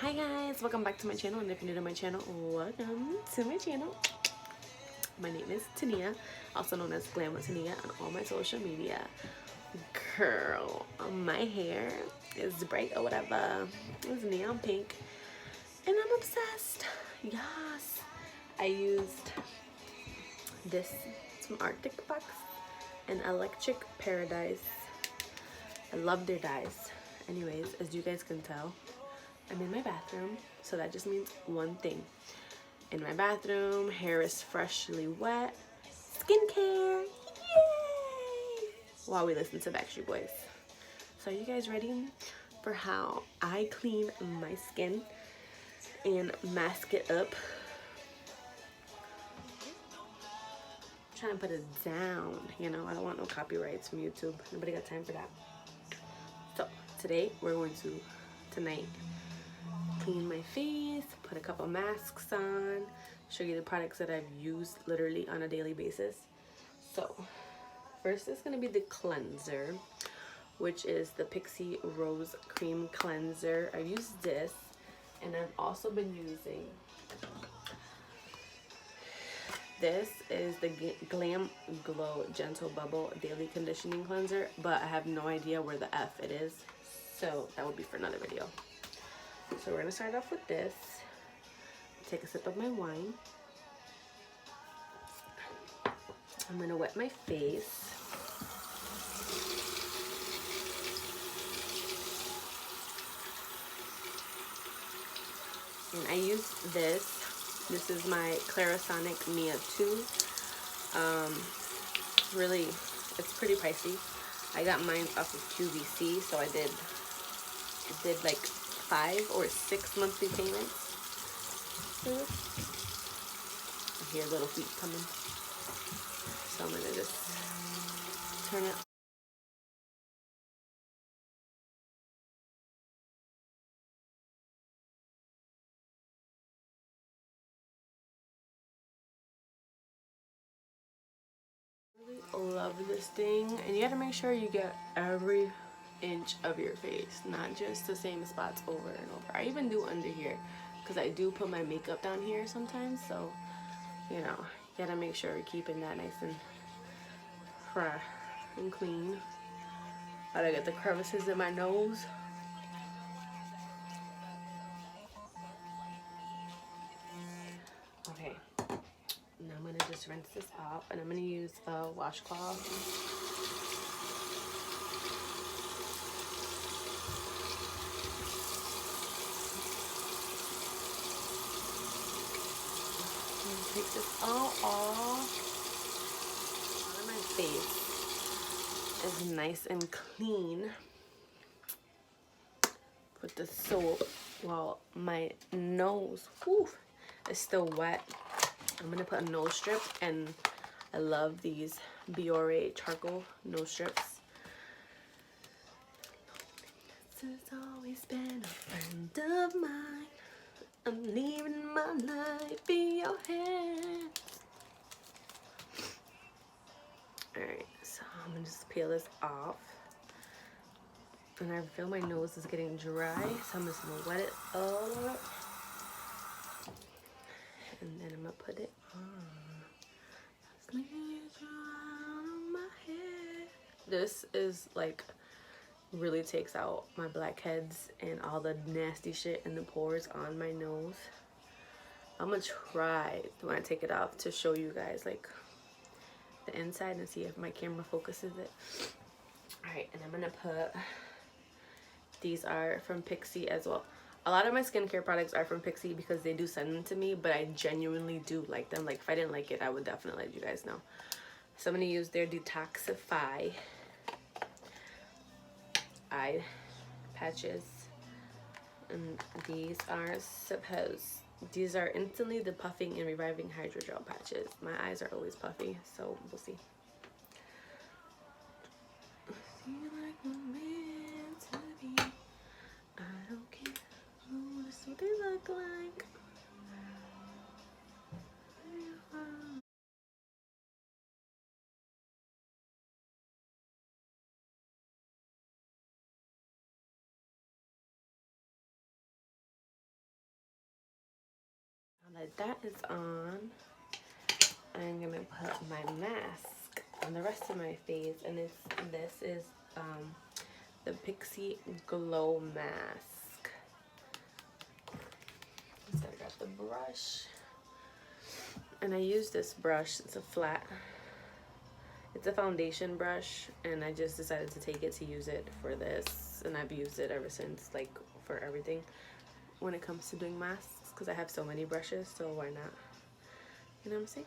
Hi guys, welcome back to my channel, and if you're new to my channel, welcome to my channel. My name is Tania, also known as Glamwithtania on all my social media. Girl, my hair is bright or whatever. It's neon pink and I'm obsessed. Yes, I used this from Arctic Box and Electric Paradise. I love their dyes. Anyways, as you guys can tell, I'm in my bathroom, so that just means one thing. In my bathroom, hair is freshly wet, skincare, yay! While we listen to Backstreet Boys. So are you guys ready for how I clean my skin and mask it up? I'm trying to put it down, you know, I don't want no copyrights from YouTube. Nobody got time for that. So today we're going to, tonight, clean my face, put a couple masks on, show you the products that I've used literally on a daily basis. So first is going to be the cleanser, which is the Pixie Rose Cream Cleanser. I've used this, and I've also been using this is the Glam Glow Gentle Bubble Daily Conditioning Cleanser, but I have no idea where the F it is, so that would be for another video. So we're gonna start off with this. Take a sip of my wine. I'm gonna wet my face. And I use this. This is my Clarisonic Mia 2. Really, it's pretty pricey. I got mine off of QVC, so I did like 5 or 6 monthly payments. I hear little feet coming, so I'm gonna just turn it. I really love this thing, and you gotta make sure you get every inch of your face, not just the same spots over and over. I even do under here because I do put my makeup down here sometimes, so you know, you gotta make sure you're keeping that nice and fresh and clean. Gotta get the crevices in my nose. Okay, now I'm gonna just rinse this off, and I'm gonna use a washcloth. Take this all off. My face is nice and clean with the soap, while my nose, whew, is still wet. I'm gonna put a nose strip, and I love these Biore charcoal nose strips. This has always been a friend of mine. I'm leaving my life in your hands. Alright, so I'm gonna just peel this off. And I feel my nose is getting dry, so I'm just gonna wet it up. And then I'm gonna put it on. This is like, really takes out my blackheads and all the nasty shit in the pores on my nose. I'm gonna try when I take it off to show you guys like the inside and see if my camera focuses it. Alright, and I'm gonna put, these are from Pixie as well. A lot of my skincare products are from Pixie because they do send them to me, but I genuinely do like them. Like if I didn't like it, I would definitely let you guys know. So I'm gonna use their Detoxify eye patches, and these are instantly depuffing and reviving hydrogel patches. My eyes are always puffy, so we'll see. I don't care what they look like. Like that is on. I'm gonna put my mask on the rest of my face, and this is the Pixie Glow Mask. So I got the brush, and I use this brush. It's a flat. It's a foundation brush, and I just decided to take it to use it for this, and I've used it ever since, like for everything when it comes to doing masks, because I have so many brushes, so why not? You know what I'm saying?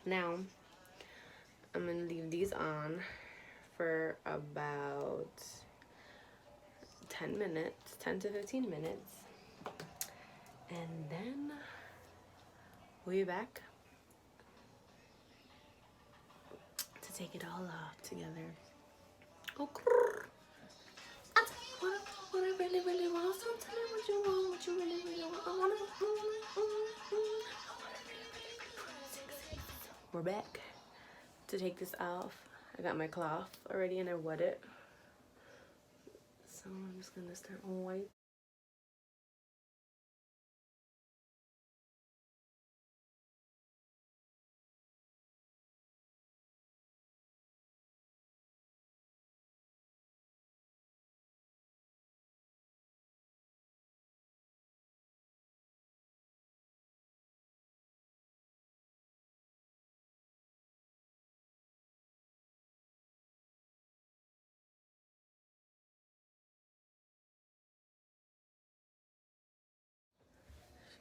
Now, I'm gonna leave these on for about 10 minutes, 10 to 15 minutes, and then we'll be back to take it all off together. Okay. What I really, really want. So tell me what you want, what you really, really want. I wanna, We're back to take this off. I got my cloth already and I wet it. So I'm just gonna start wiping.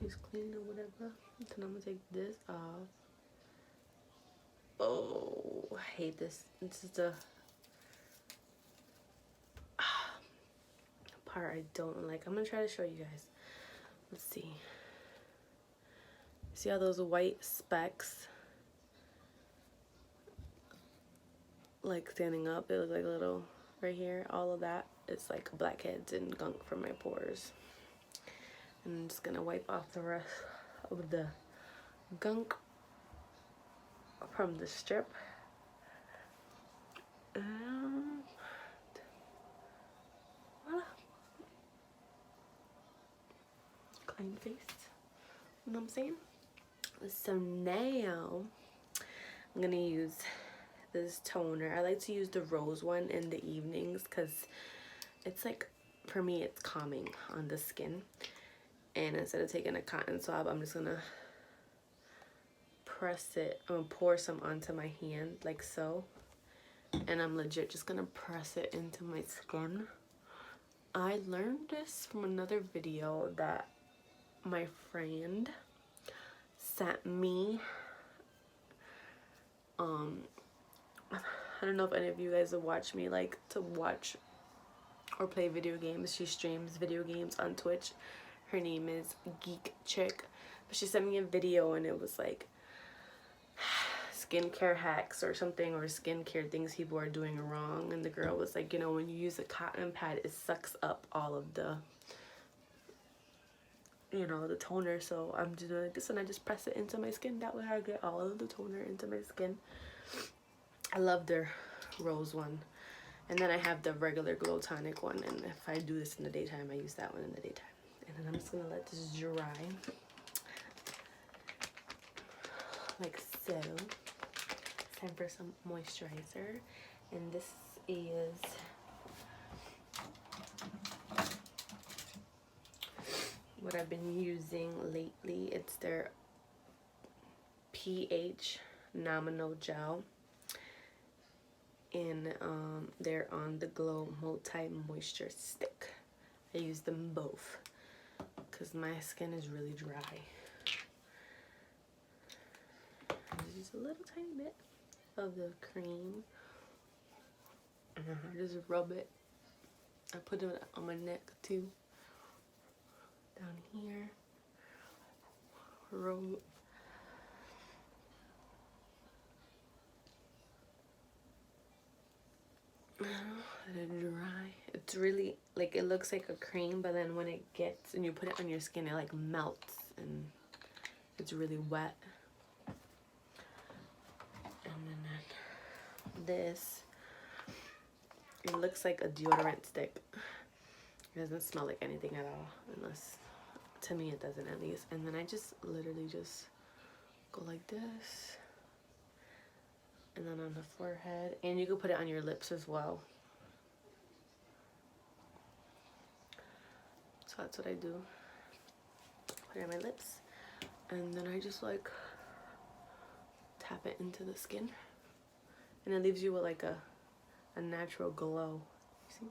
She's clean or whatever. Then I'm gonna take this off. Oh, I hate this. This is the part I don't like. I'm gonna try to show you guys. Let's see. See all those white specks? Like standing up, it looks like a little right here. All of that, it's like blackheads and gunk from my pores. And I'm just gonna wipe off the rest of the gunk from the strip. And voila. Clean face. You know what I'm saying? So now I'm gonna use this toner. I like to use the rose one in the evenings because it's like, for me, it's calming on the skin. And instead of taking a cotton swab, I'm just gonna press it. I'm gonna pour some onto my hand like so, and I'm legit just gonna press it into my skin. I learned this from another video that my friend sent me. I don't know if any of you guys have watched me like to watch or play video games. She streams video games on Twitch. Her name is Geek Chick. But she sent me a video and it was like skincare hacks or something, or skincare things people are doing wrong. And the girl was like, you know, when you use a cotton pad, it sucks up all of the, you know, the toner. So I'm just doing like this and I just press it into my skin. That way I get all of the toner into my skin. I love their rose one. And then I have the regular glow tonic one, and if I do this in the daytime, I use that one in the daytime. And then I'm just gonna let this dry like so. It's time for some moisturizer, and this is what I've been using lately. It's their pH Nominal Gel, and they're on the Glow Multi Moisture Stick. I use them both because my skin is really dry. Just a little tiny bit of the cream, and I just rub it. I put it on my neck too, down here. Rub. Let it dry. It's really like, it looks like a cream, but then when it gets and you put it on your skin, it like melts and it's really wet. And then this, it looks like a deodorant stick. It doesn't smell like anything at all, unless, to me it doesn't at least. And then I just literally just go like this, and then on the forehead, and you can put it on your lips as well. So that's what I do. Put it on my lips, and then I just like tap it into the skin, and it leaves you with like a natural glow. You see?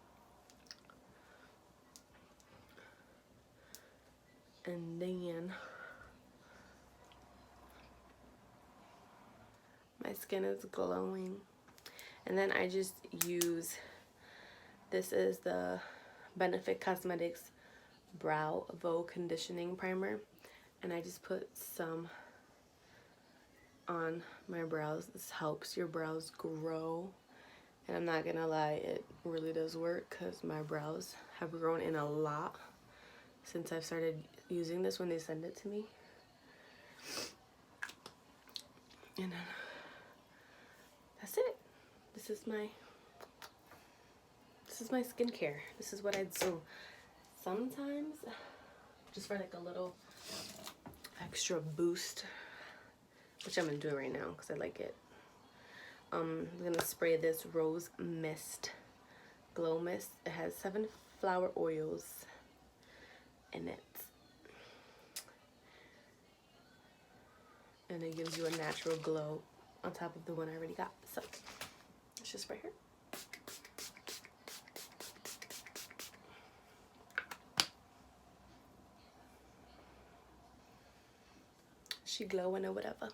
And then my skin is glowing. And then I just use, this is the Benefit Cosmetics Brow Vogue Conditioning Primer, and I just put some on my brows. This helps your brows grow, and I'm not gonna lie, it really does work, because my brows have grown in a lot since I've started using this when they send it to me. And then that's it. This is my skincare. This is what I do. Sometimes, just for like a little extra boost, which I'm gonna do right now because I like it. I'm gonna spray this Rose Mist Glow Mist. It has 7 flower oils in it, and it gives you a natural glow on top of the one I already got. So let's just spray her. She glowing or whatever.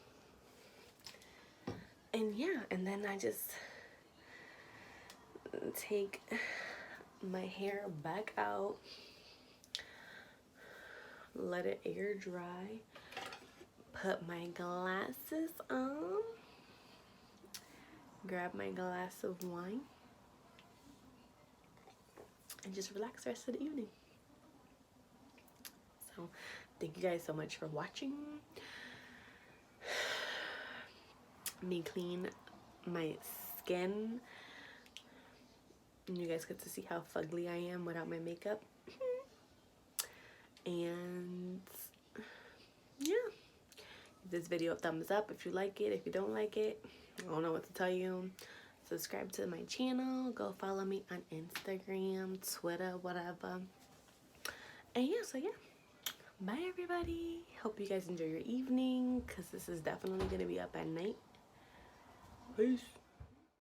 And yeah, and then I just take my hair back out, let it air dry, put my glasses on, grab my glass of wine, and just relax the rest of the evening. So thank you guys so much for watching me clean my skin, and you guys get to see how fugly I am without my makeup. And yeah, give this video a thumbs up if you like it. If you don't like it, I don't know what to tell you. Subscribe to my channel, go follow me on Instagram, Twitter, whatever. And yeah, so yeah, bye everybody. Hope you guys enjoy your evening, because this is definitely gonna be up at night. Peace.